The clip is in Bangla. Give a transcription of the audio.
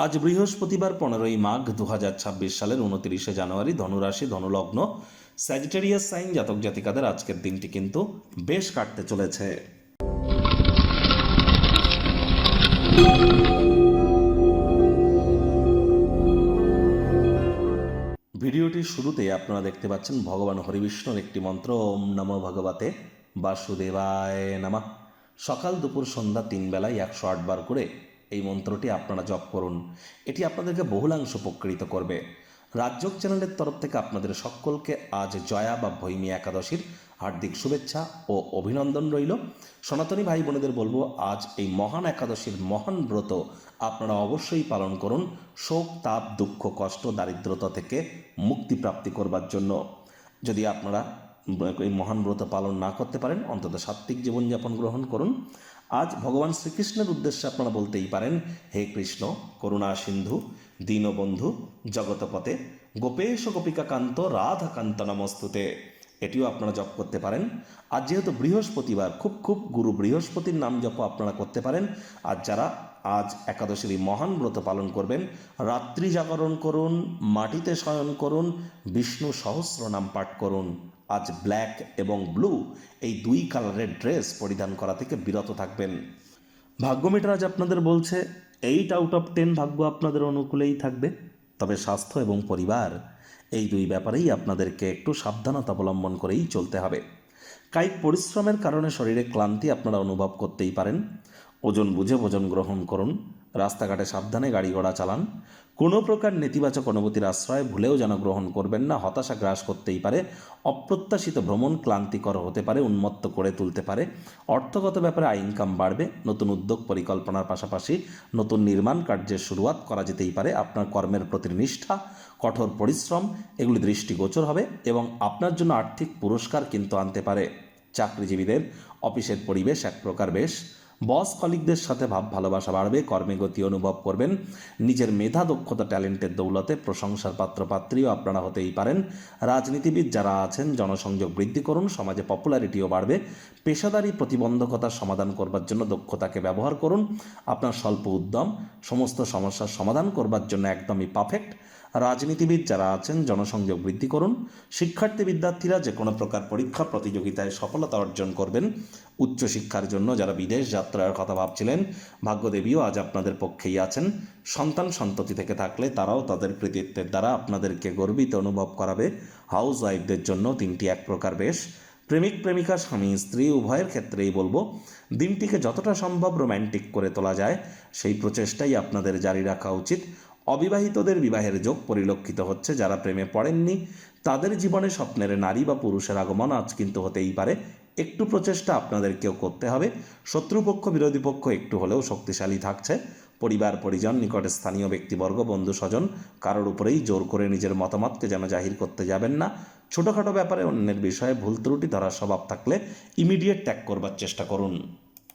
আজ বৃহস্পতিবার 15ই মাঘ 2026 সালের 29শে জানুয়ারি। ধনুরাশি, ধনুলগ্ন, স্যাজিটেরিয়াস সাইন জাতক জাতিকাদের আজকের দিনটি কিন্তু বেশ কাটতে চলেছে। ভিডিওটির শুরুতে আপনারা দেখতে পাচ্ছেন ভগবান হরিবিষ্ণুর একটি মন্ত্র, ওম নমো ভগবতে বাসুদেবায় নমঃ। সকাল দুপুর সন্ধ্যা 3 বেলায় 108 বার করে এই মন্ত্রটি আপনারা জপ করুন। এটি আপনাদেরকে বহুলাংশ উপকৃত করবে। রাজযোগ চ্যানেলের তরফ থেকে আপনাদের সকলকে আজ জয়া বা ভৈমী একাদশীর হার্দিক শুভেচ্ছা ও অভিনন্দন রইল। সনাতনী ভাই বোনেদের বলবো, আজ এই মহান একাদশীর মহান ব্রত আপনারা অবশ্যই পালন করুন, শোক, তাপ, দুঃখ, কষ্ট, দারিদ্রতা থেকে মুক্তি প্রাপ্তি করবার জন্য। যদি আপনারা এই মহান ব্রত পালন না করতে পারেন, অন্তত সাত্ত্বিক জীবনযাপন গ্রহণ করুন। আজ ভগবান শ্রীকৃষ্ণের উদ্দেশ্যে আপনারা বলতেই পারেন, হে কৃষ্ণ, করুণা সিন্ধু, দীনবন্ধু, জগতপতে, গোপেশ গোপিকা কান্ত, রাধাকান্ত নমস্তুতে। এটিও আপনারা জপ করতে পারেন। আজ যেহেতু বৃহস্পতিবার, খুব গুরু বৃহস্পতির নাম জপ আপনারা করতে পারেন। আর যারা আজ একাদশীর মহান ব্রত পালন করবেন, রাত্রি জাগরণ করুন, মাটিতে শয়ন করুন, বিষ্ণু সহস্র নাম পাঠ করুন। আজ ব্ল্যাক এবং ব্লু এই দুই কালারের ড্রেস পরিধান করা থেকে বিরত থাকবেন। ভাগ্যমিটার আজ আপনাদের বলছে 8 আউট অফ 10 ভাগ্য আপনাদের অনুকূলেই থাকবে। তবে স্বাস্থ্য এবং পরিবার এই দুই ব্যাপারেই আপনাদেরকে একটু সাবধানতা অবলম্বন করেই চলতে হবে। কায়িক পরিশ্রমের কারণে শরীরে ক্লান্তি আপনারা অনুভব করতেই পারেন। ওজন বুঝে ভোজন গ্রহণ করুন। রাস্তাঘাটে সাবধানে গাড়ি ঘোড়া চালান। কোনো প্রকার নেতিবাচক অনুভূতির আশ্রয় ভুলেও যেন গ্রহণ করবেন না। হতাশা গ্রাস করতেই পারে। অপ্রত্যাশিত ভ্রমণ ক্লান্তিকর হতে পারে, উন্মত্ত করে তুলতে পারে। অর্থগত ব্যাপারে আয় ইনকাম বাড়বে। নতুন উদ্যোগ পরিকল্পনার পাশাপাশি নতুন নির্মাণ কার্যের শুরুয়াত করা যেতেই পারে। আপনার কর্মের প্রতি নিষ্ঠা, কঠোর পরিশ্রম এগুলি দৃষ্টিগোচর হবে এবং আপনার জন্য আর্থিক পুরস্কার কিন্তু আনতে পারে। চাকরিজীবীদের অফিসের পরিবেশ এক প্রকার বেশ। বস কলিগদের সাথে ভাব ভালোবাসা বাড়বে। কর্মে গতি অনুভব করবেন। নিজের মেধা, দক্ষতা, ট্যালেন্টের দৌলতে প্রশংসার পাত্রপাত্রীও আপনারা হতেই পারেন। রাজনীতিবিদ যারা আছেন, জনসংযোগ বৃদ্ধি করুন। সমাজে পপুলারিটিও বাড়বে। পেশাদারি প্রতিবন্ধকতার সমাধান করবার জন্য দক্ষতাকে ব্যবহার করুন। আপনার স্বল্প উদ্যম সমস্ত সমস্যার সমাধান করবার জন্য একদমই পারফেক্ট। রাজনীতিবিদ যারা আছেন, জনসংযোগ বৃদ্ধি করুন। শিক্ষার্থী বিদ্যার্থীরা যে কোনো প্রকার পরীক্ষা প্রতিযোগিতায় সফলতা অর্জন করবেন। উচ্চশিক্ষার জন্য যারা বিদেশ যাত্রার কথা ভাবছিলেন, ভাগ্যদেবীও আজ আপনাদের পক্ষেই আছেন। সন্তান সন্ততি থেকে থাকলে তারাও তাদের কৃতিত্বের দ্বারা আপনাদেরকে গর্বিত অনুভব করাবে। হাউস ওয়াইফদের জন্য দিনটি এক প্রকার বেশ। প্রেমিক প্রেমিকা, স্বামী স্ত্রী উভয়ের ক্ষেত্রেই বলবো, দিনটিকে যতটা সম্ভব রোম্যান্টিক করে তোলা যায় সেই প্রচেষ্টাই আপনাদের জারি রাখা উচিত। অবিবাহিতদের বিবাহের যোগ পরিলক্ষিত হচ্ছে। যারা প্রেমে পড়েননি তাদের জীবনে স্বপ্নের নারী বা পুরুষের আগমন আজ কিন্তু হতেই পারে। একটু প্রচেষ্টা আপনাদেরকেও করতে হবে। শত্রুপক্ষ, বিরোধী পক্ষ একটু হলেও শক্তিশালী থাকছে। পরিবার পরিজন, নিকটে স্থানীয় ব্যক্তিবর্গ, বন্ধু স্বজন কারোর উপরেই জোর করে নিজের মতামতকে যেন জাহির করতে যাবেন না। ছোটোখাটো ব্যাপারে অন্যের বিষয়ে ভুল ত্রুটি ধরার স্বভাব থাকলে ইমিডিয়েট ত্যাগ করবার চেষ্টা করুন।